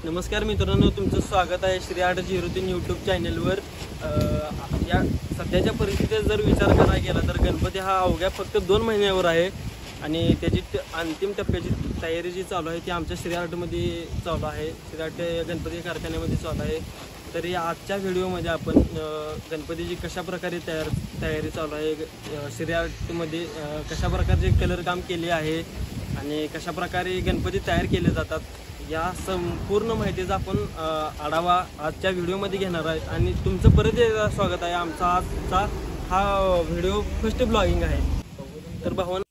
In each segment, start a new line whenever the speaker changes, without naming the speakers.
नमस्कार मित्रांनो, तुमचं स्वागत आहे श्री 803 यूट्यूब चॅनलवर। या सध्याच्या परिस्थितीत जर विचार करायला गेला तर गणपती हा अवघ्या फक्त 2 महिन्यावर आहे आणि त्याची अंतिम टप्प्याची तयारी जी चालू आहे ती आमच्या श्री 8मध्ये चालू आहे। श्री 8 गणपती कारखान्यामध्ये चालू आहे। तरी आजच्या व्हिडिओमध्ये आपण गणपतीची कशा प्रकारे तयारी चालू आहे, श्री 8मध्ये कशा प्रकारचे कलर काम केले आहे आणि कशा प्रकारे गणपती तयार केले जातात या संपूर्ण माहितीचा आपण आढावा आजच्या व्हिडिओमध्ये घेणार आहे। आणि तुमचं परत एकदा स्वागत आहे। आमचा आजचा हा व्हिडिओ फर्स्ट ब्लॉगिंग आहे। तर भावांनो,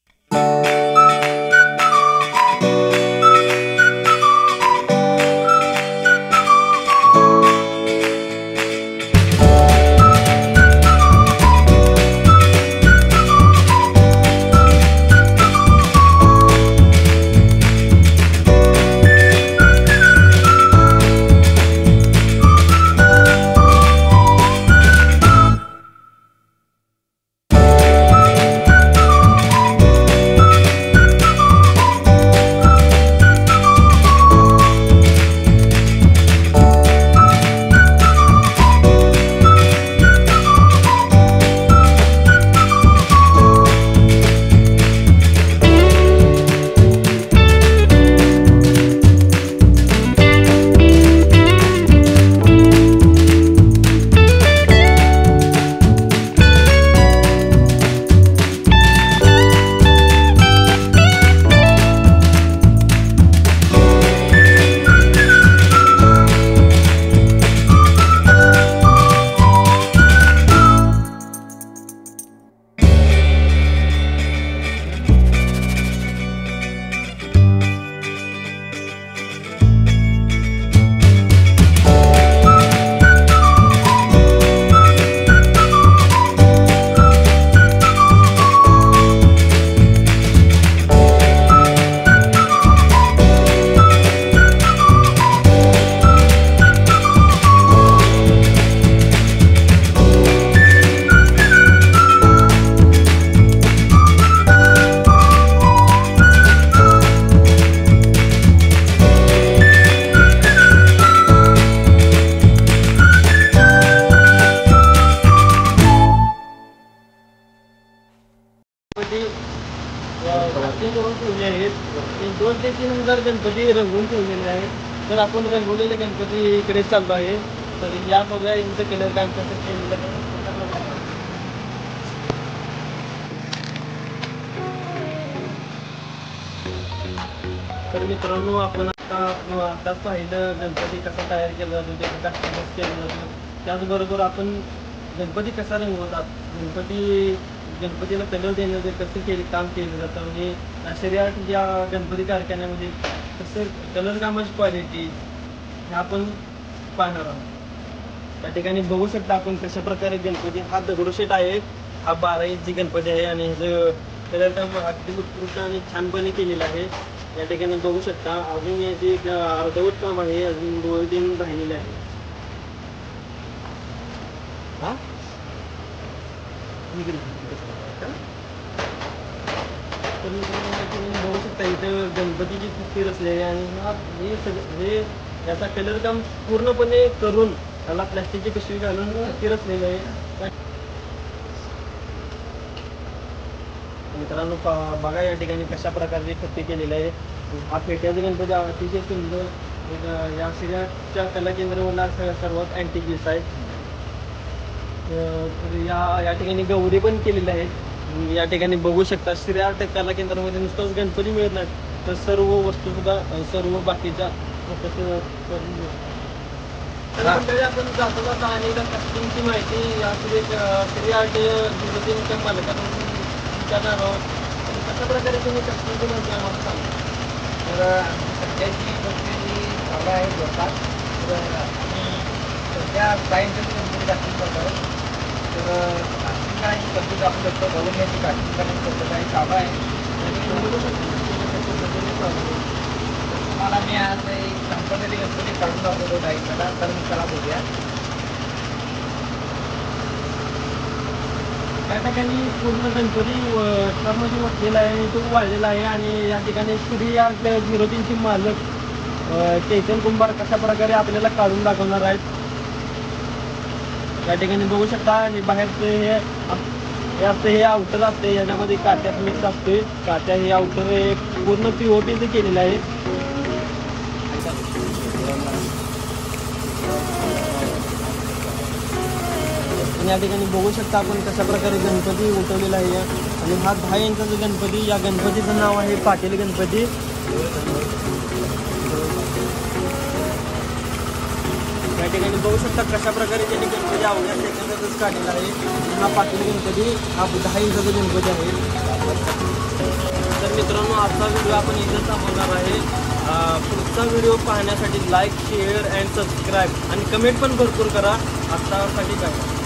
दोन ते 3,000 गणपती रंगवून ठेवलेले आहेत। तर आपण रंगवलेले गणपती इकडे चाललो आहे। तर या बघा यांचं कलर काम कसं केलेलं आहे। तर मित्रांनो, आपण आताच पाहिलं गणपती कसा तयार केला जातो, ते कसा केलं जातं। त्याचबरोबर आपण गणपती कसा रंगवतात, गणपतीला कलर देण्याचे कसं काम केलं जातं म्हणजे श्री 8 या गणपती कारखान्यामध्ये कसं कलर कामाची क्वालिटी हे आपण पाहणार आहोत। त्या ठिकाणी बघू शकता आपण कशा प्रकारे गणपती हा दगडूशेठ आहे, हा 12 इंची गणपती आहे आणि ह्याचं कलर काम अगदी उत्कृष्ट आणि छानपणे केलेलं आहे। या ठिकाणी बघू शकता अजून याचे अर्धवट काम आहे, अजून डोळे देऊन राहिलेले आहे। बघू शकता इथं गणपतीची मूर्ती रचलेली आहे आणि हे याचा कलर काम पूर्णपणे करून त्याला प्लास्टिकची पिशवी घालून मूर्ती रचलेली आहे। मित्रांनो बघा या ठिकाणी कशा प्रकारे खत्ती केलेलं आहे। हा पेट्याचा गणपती अतिशय सुंदर या श्री 8च्या कला केंद्रामधला सर्वात अँटिक पीस आहे। या ठिकाणी गौरी पण केलेल्या आहेत। या ठिकाणी बघू शकता श्री 8 कला केंद्रामध्ये नुसतंच गणपती मिळत नाही तर सर्व वस्तू सुद्धा सर्व बाकीच्या आपण जाता जाता अनेक कस्टिंगची माहिती या श्री 8 गणपतीच्या मालकांना विचारणार आहोत। कशा प्रकारे तुम्ही कस्टिंगची माहिती आम्हाला सांगा।
तर सध्याची परिस्थिती चालू आहे जोरात। तर आम्ही सध्या सायंटिफिक गणपती कास्टिंग करतो। तर कास्टिंग करायची पद्धत आपण फक्त बघून घ्यायची कास्टिंग करायची पद्धत आहे चालू आहे। तुम्हाला मी आज एक संपलेली गणपती काढून दाखवतो डायरीला, तर मी त्याला बघूया।
त्या ठिकाणी पूर्ण गणपती ट्रकमध्ये बसलेला आहे, तो वाढलेला आहे आणि या ठिकाणी श्री 803 चे मालक चैतन कुंभार कशा प्रकारे आपल्याला काढून दाखवणार आहेत. या ठिकाणी बघू शकता. आणि बाहेरचं हे असतं, हे आउटर असते, याच्यामध्ये काट्यात मिक्स असते. काट्या हे आउटर हे पूर्ण POPचं केलेलं आहे. आणि या ठिकाणी बघू शकता आपण कशा प्रकारे गणपती उठवलेला आहे. आणि हा 10 इंचाचा गणपती. या गणपतीचं नाव आहे पाटील गणपती. या ठिकाणी बघू शकता कशा प्रकारे त्यांनी गणपती अवघ्या सेकंदातच काढलेला आहे. हा पाटील गणपती, हा 10 इंचाचा गणपती आहे. तर मित्रांनो, आजचा व्हिडिओ आपण इथं थांबवणार आहे. पुढचा व्हिडिओ पाहण्यासाठी लाईक, शेअर अँड सबस्क्राईब आणि कमेंट पण भरपूर करा. आत्तासाठी काय.